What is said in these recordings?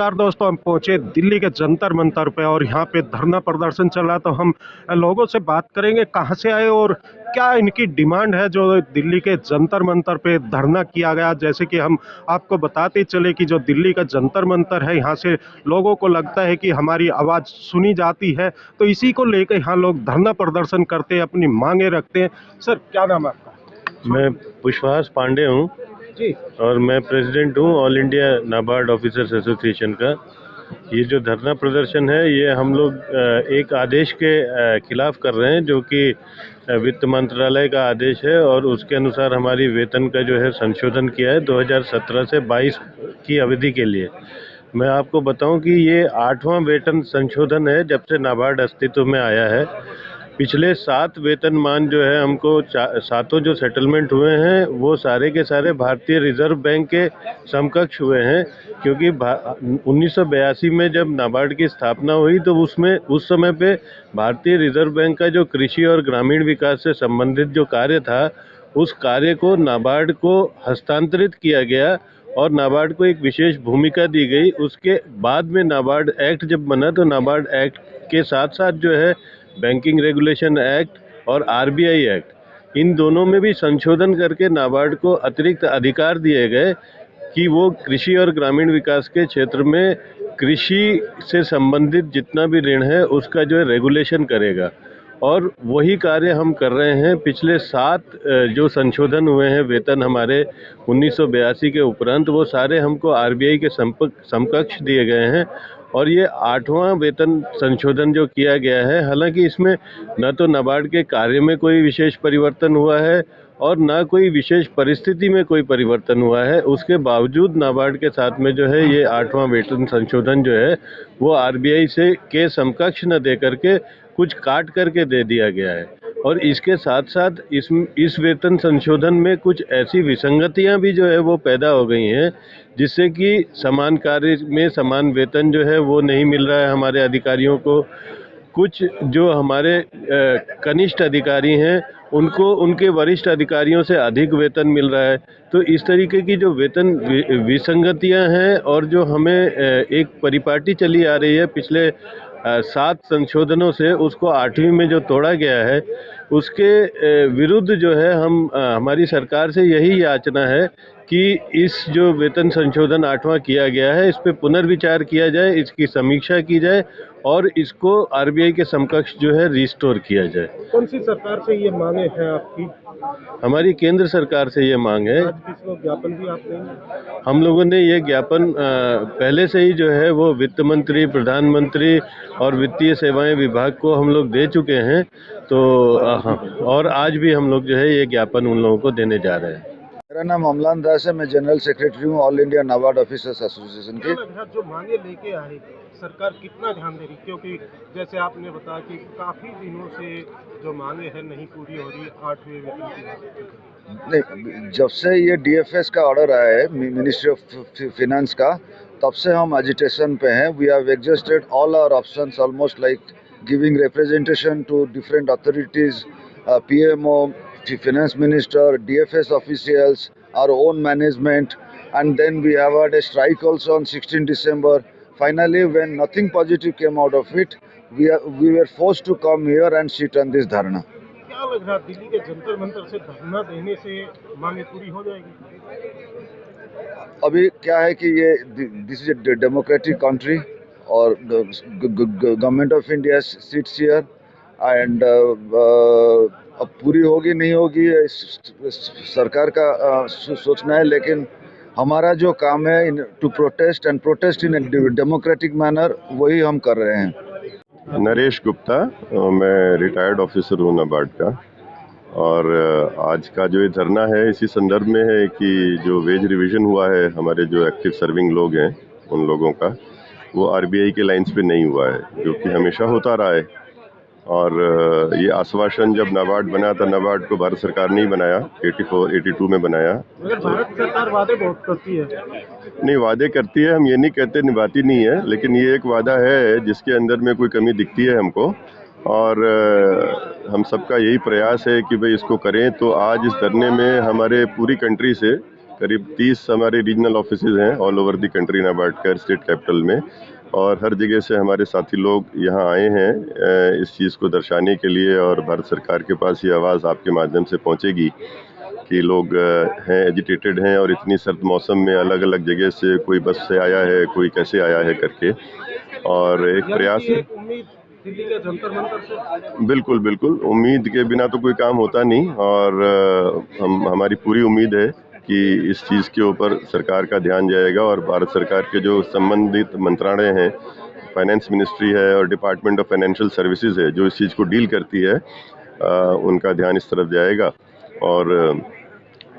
नमस्कार दोस्तों, हम पहुंचे दिल्ली के जंतर मंतर पे और यहाँ पे धरना प्रदर्शन चल रहा। तो हम लोगों से बात करेंगे कहाँ से आए और क्या इनकी डिमांड है जो दिल्ली के जंतर मंतर पे धरना किया गया। जैसे कि हम आपको बताते चले कि जो दिल्ली का जंतर मंतर है, यहाँ से लोगों को लगता है कि हमारी आवाज़ सुनी जाती है, तो इसी को लेकर यहाँ लोग धरना प्रदर्शन करते हैं, अपनी मांगे रखते हैं। सर, क्या नाम है आपका? मैं पुष्पहास पांडे हूँ जी। और मैं प्रेसिडेंट हूँ all India NABARD officers association का। ये जो धरना प्रदर्शन है ये हम लोग एक आदेश के खिलाफ कर रहे हैं, जो कि वित्त मंत्रालय का आदेश है और उसके अनुसार हमारी वेतन का जो है संशोधन किया है 2017 से 22 की अवधि के लिए। मैं आपको बताऊं कि ये 8वां वेतन संशोधन है जब से नाबार्ड अस्तित्व में आया है। पिछले 7 वेतनमान जो है हमको सातों जो सेटलमेंट हुए हैं वो सारे के सारे भारतीय रिजर्व बैंक के समकक्ष हुए हैं, क्योंकि 1982 में जब नाबार्ड की स्थापना हुई तो उसमें उस समय पे भारतीय रिजर्व बैंक का जो कृषि और ग्रामीण विकास से संबंधित जो कार्य था उस कार्य को नाबार्ड को हस्तांतरित किया गया और नाबार्ड को एक विशेष भूमिका दी गई। उसके बाद में नाबार्ड एक्ट जब बना तो नाबार्ड एक्ट के साथ साथ जो है बैंकिंग रेगुलेशन एक्ट और आरबीआई एक्ट, इन दोनों में भी संशोधन करके नाबार्ड को अतिरिक्त अधिकार दिए गए कि वो कृषि और ग्रामीण विकास के क्षेत्र में कृषि से संबंधित जितना भी ऋण है उसका जो है रेगुलेशन करेगा। और वही कार्य हम कर रहे हैं। पिछले 7 जो संशोधन हुए हैं वेतन हमारे 1982 के उपरांत, वो सारे हमको आरबीआई के समकक्ष दिए गए हैं और ये 8वां वेतन संशोधन जो किया गया है, हालांकि इसमें न तो नाबार्ड के कार्य में कोई विशेष परिवर्तन हुआ है और ना कोई विशेष परिस्थिति में कोई परिवर्तन हुआ है, उसके बावजूद नाबार्ड के साथ में जो है ये 8वां वेतन संशोधन जो है वो आरबीआई से के समकक्ष न दे करके कुछ काट करके दे दिया गया है। और इसके साथ साथ इस वेतन संशोधन में कुछ ऐसी विसंगतियां भी जो है वो पैदा हो गई हैं, जिससे कि समान कार्य में समान वेतन जो है वो नहीं मिल रहा है हमारे अधिकारियों को। कुछ जो हमारे कनिष्ठ अधिकारी हैं उनको उनके वरिष्ठ अधिकारियों से अधिक वेतन मिल रहा है। तो इस तरीके की जो वेतन विसंगतियां हैं और जो हमें एक परिपाटी चली आ रही है पिछले 7 संशोधनों से, उसको 8वीं में जो तोड़ा गया है उसके विरुद्ध जो है हमारी सरकार से यही याचना है कि इस जो वेतन संशोधन 8वां किया गया है इस पे पुनर्विचार किया जाए, इसकी समीक्षा की जाए और इसको आरबीआई के समकक्ष जो है रिस्टोर किया जाए। कौन सी सरकार से ये मांगे हैं आपकी? हमारी केंद्र सरकार से ये मांग है। आज किस लोग ज्ञापन भी आप देंगे? हम लोगों ने ये ज्ञापन पहले से ही जो है वो वित्त मंत्री, प्रधानमंत्री और वित्तीय सेवाएं विभाग को हम लोग दे चुके हैं। तो और आज भी हम लोग जो है ये ज्ञापन उन लोगों को देने जा रहे हैं। मेरा नाम अमलान दास है, मैं जनरल सेक्रेटरी हूँ all India NABARD officers association की। जो मांगे लेके आए सरकार कितना ध्यान दे रही, क्योंकि जैसे आपने बताया कि काफी दिनों से जो मांगे हैं नहीं पूरी हो रही 8वें वेतन की बात। नहीं, जब से ये डीएफएस का ऑर्डर आया है मिनिस्ट्री ऑफ फिनेंस का, तब से हम एजिटेशन पे हैं। We have exhausted all our options, almost like giving representation to different authorities, PMO, finance minister, DFS officials, our own management, and then we have had a strike also on 16 December. Finally, when nothing positive came out of it, we were forced to come here and sit on this dharna. क्या लग रहा है दिल्ली के जंतर मंतर से धरना देने से मांगे पूरी हो जाएगी? अभी क्या है कि ये this is a democratic country और government of India sits here and अब पूरी होगी नहीं होगी सरकार का सोचना है, लेकिन हमारा जो काम है to protest and protest in democratic manner, वही हम कर रहे हैं। नरेश गुप्ता, मैं रिटायर्ड ऑफिसर हूँ नाबार्ड का। और आज का जो ये धरना है इसी संदर्भ में है कि जो वेज रिवीजन हुआ है हमारे जो एक्टिव सर्विंग लोग हैं उन लोगों का, वो आरबीआई के लाइंस पे नहीं हुआ है, जो कि हमेशा होता रहा है। और ये आश्वासन जब नाबार्ड बना था, नाबार्ड को भारत सरकार नहीं बनाया, 82 में बनाया। मगर भारत सरकार वादे बहुत करती है। नहीं, वादे करती है, हम ये नहीं कहते निभाती नहीं है, लेकिन ये एक वादा है जिसके अंदर में कोई कमी दिखती है हमको। और हम सबका यही प्रयास है कि भाई इसको करें। तो आज इस धरने में हमारे पूरी कंट्री से करीब 30 हमारे रीजनल ऑफिसेज हैं all over the country NABARD का स्टेट कैपिटल में, और हर जगह से हमारे साथी लोग यहाँ आए हैं इस चीज़ को दर्शाने के लिए। और भारत सरकार के पास ये आवाज़ आपके माध्यम से पहुँचेगी कि लोग हैं, एजिटेटेड हैं, और इतनी सर्द मौसम में अलग अलग जगह से कोई बस से आया है, कोई कैसे आया है करके, और एक प्रयास है। दिल्ली के जंतर मंतर से बिल्कुल बिल्कुल, उम्मीद के बिना तो कोई काम होता नहीं, और हमारी पूरी उम्मीद है कि इस चीज़ के ऊपर सरकार का ध्यान जाएगा, और भारत सरकार के जो संबंधित मंत्रालय हैं, फाइनेंस मिनिस्ट्री है और डिपार्टमेंट ऑफ फाइनेंशियल सर्विसेज है जो इस चीज़ को डील करती है, उनका ध्यान इस तरफ जाएगा, और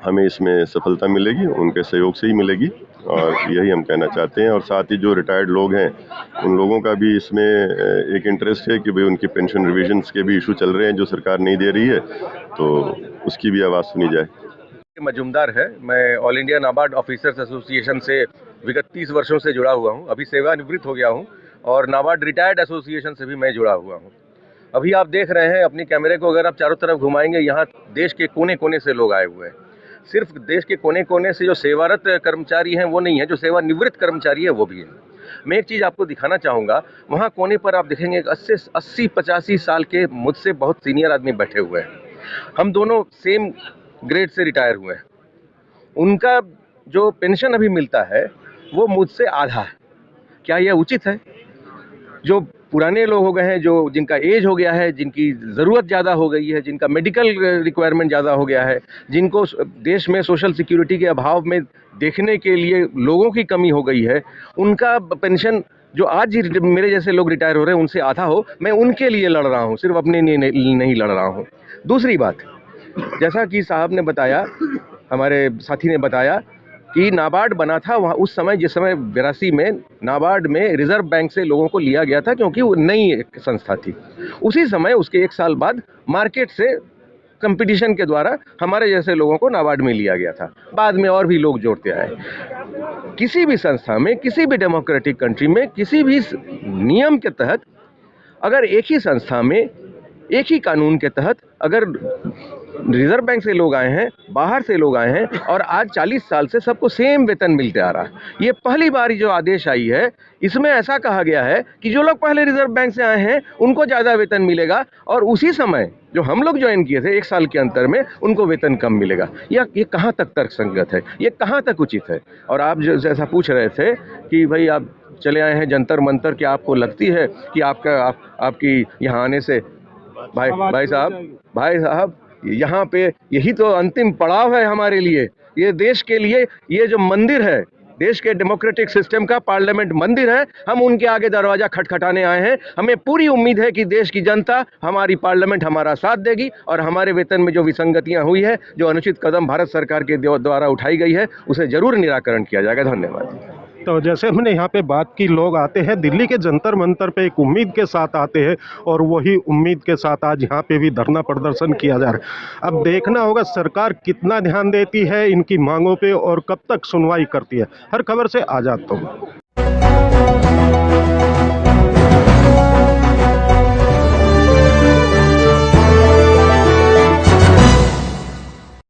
हमें इसमें सफलता मिलेगी, उनके सहयोग से ही मिलेगी, और यही हम कहना चाहते हैं। और साथ ही जो रिटायर्ड लोग हैं उन लोगों का भी इसमें एक इंटरेस्ट है कि भाई उनकी पेंशन रिविजन्स के भी इशू चल रहे हैं जो सरकार नहीं दे रही है, तो उसकी भी आवाज़ सुनी जाए। मजूमदार है। मैं all India NABARD officers association से विगत 30 वर्षों से जुड़ा हुआ हूं। अभी सेवानिवृत्त हो गया हूं, और नाबार्ड रिटायर्ड एसोसिएशन से भी मैं जुड़ा हुआ हूं। अभी आप देख रहे हैं अपनी कैमरे को, अगर आप चारों तरफ घुमाएंगे, यहाँ देश के कोने कोने से लोग आए हुए हैं। सिर्फ देश के कोने कोने से जो सेवारत कर्मचारी हैं वो नहीं है, जो सेवानिवृत्त कर्मचारी है वो भी है। मैं एक चीज़ आपको दिखाना चाहूँगा, वहाँ कोने पर आप देखेंगे एक 80-85 साल के मुझसे बहुत सीनियर आदमी बैठे हुए हैं। हम दोनों सेम ग्रेड से रिटायर हुए हैं। उनका जो पेंशन अभी मिलता है वो मुझसे आधा है। क्या यह उचित है? जो पुराने लोग हो गए हैं, जो जिनका एज हो गया है, जिनकी ज़रूरत ज़्यादा हो गई है, जिनका मेडिकल रिक्वायरमेंट ज़्यादा हो गया है, जिनको देश में सोशल सिक्योरिटी के अभाव में देखने के लिए लोगों की कमी हो गई है, उनका पेंशन जो आज मेरे जैसे लोग रिटायर हो रहे हैं उनसे आधा हो, मैं उनके लिए लड़ रहा हूँ, सिर्फ अपने लिए नहीं लड़ रहा हूँ। दूसरी बात, जैसा कि साहब ने बताया, हमारे साथी ने बताया कि नाबार्ड बना था वहाँ उस समय, जिस समय 82 में नाबार्ड में रिजर्व बैंक से लोगों को लिया गया था, क्योंकि वो नई एक संस्था थी। उसी समय उसके 1 साल बाद मार्केट से कंपटीशन के द्वारा हमारे जैसे लोगों को नाबार्ड में लिया गया था। बाद में और भी लोग जोड़ते आए। किसी भी संस्था में, किसी भी डेमोक्रेटिक कंट्री में, किसी भी नियम के तहत, अगर एक ही संस्था में एक ही कानून के तहत अगर रिजर्व बैंक से लोग आए हैं, बाहर से लोग आए हैं, और आज 40 साल से सबको सेम वेतन मिलते आ रहा है, ये पहली बार जो आदेश आई है इसमें ऐसा कहा गया है कि जो लोग पहले रिजर्व बैंक से आए हैं उनको ज़्यादा वेतन मिलेगा, और उसी समय जो हम लोग ज्वाइन किए थे 1 साल के अंतर में उनको वेतन कम मिलेगा। ये कहाँ तक तर्कसंगत है? ये कहाँ तक उचित है? और आप जैसा पूछ रहे थे कि भाई आप चले आए हैं जंतर मंतर, क्या आपको लगती है कि आपकी यहाँ आने से भाई साहब यहाँ पे यही तो अंतिम पड़ाव है हमारे लिए। ये देश के लिए ये जो मंदिर है, देश के डेमोक्रेटिक सिस्टम का पार्लियामेंट मंदिर है, हम उनके आगे दरवाजा खटखटाने आए हैं। हमें पूरी उम्मीद है कि देश की जनता, हमारी पार्लियामेंट हमारा साथ देगी, और हमारे वेतन में जो विसंगतियां हुई है, जो अनुचित कदम भारत सरकार के द्वारा उठाई गई है, उसे जरूर निराकरण किया जाएगा। धन्यवाद। तो जैसे हमने यहाँ पे बात की, लोग आते हैं दिल्ली के जंतर मंतर पे एक उम्मीद के साथ आते हैं, और वही उम्मीद के साथ आज यहाँ पे भी धरना प्रदर्शन किया जा रहा है। अब देखना होगा सरकार कितना ध्यान देती है इनकी मांगों पे और कब तक सुनवाई करती है। हर खबर से आजाद तो